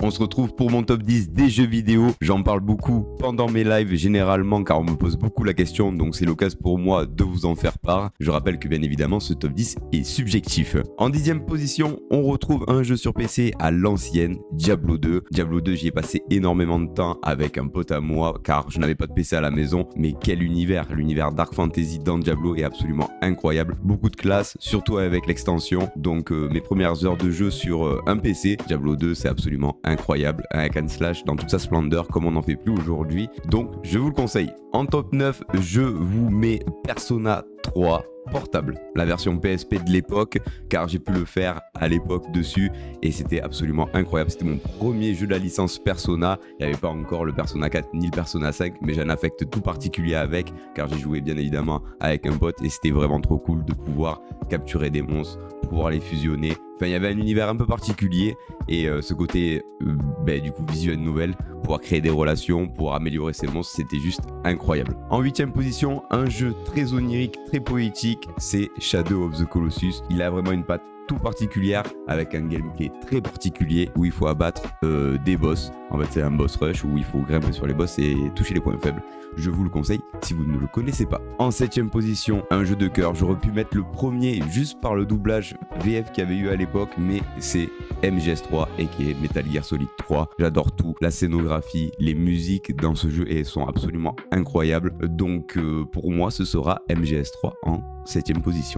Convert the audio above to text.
On se retrouve pour mon top 10 des jeux vidéo. J'en parle beaucoup pendant mes lives généralement car on me pose beaucoup la question, donc c'est l'occasion pour moi de vous en faire part. Je rappelle que bien évidemment ce top 10 est subjectif. En 10e position, on retrouve un jeu sur PC à l'ancienne, Diablo 2. Diablo 2, j'y ai passé énormément de temps avec un pote à moi car je n'avais pas de PC à la maison, mais quel univers! L'univers Dark Fantasy dans Diablo est absolument incroyable. Beaucoup de classes, surtout avec l'extension. Donc mes premières heures de jeu sur un PC, Diablo 2 c'est absolument incroyable. Un hack and slash dans toute sa splendeur comme on n'en fait plus aujourd'hui. Donc je vous le conseille. En top 9, je vous mets Persona 3 portable, la version PSP de l'époque, car j'ai pu le faire à l'époque dessus et c'était absolument incroyable. C'était mon premier jeu de la licence Persona. Il n'y avait pas encore le Persona 4 ni le Persona 5, mais j'ai un affect tout particulier avec, car j'ai joué bien évidemment avec un pote et c'était vraiment trop cool de pouvoir capturer des monstres, pouvoir les fusionner. Enfin, il y avait un univers un peu particulier et ce côté du coup visuel novel, pouvoir créer des relations, pouvoir améliorer ses monstres, c'était juste incroyable. En 8e position, un jeu très onirique, très poétique, c'est Shadow of the Colossus. Il a vraiment une patte tout particulière avec un gameplay très particulier où il faut abattre des boss. En fait, c'est un boss rush où il faut grimper sur les boss et toucher les points faibles. Je vous le conseille si vous ne le connaissez pas. En 7e position, un jeu de cœur. J'aurais pu mettre le premier juste par le doublage VF qu'il y avait eu à l'époque, mais c'est MGS3 et qui est Metal Gear Solid 3. J'adore tout, la scénographie, les musiques dans ce jeu et elles sont absolument incroyables. Donc pour moi, ce sera MGS3 en 7e position.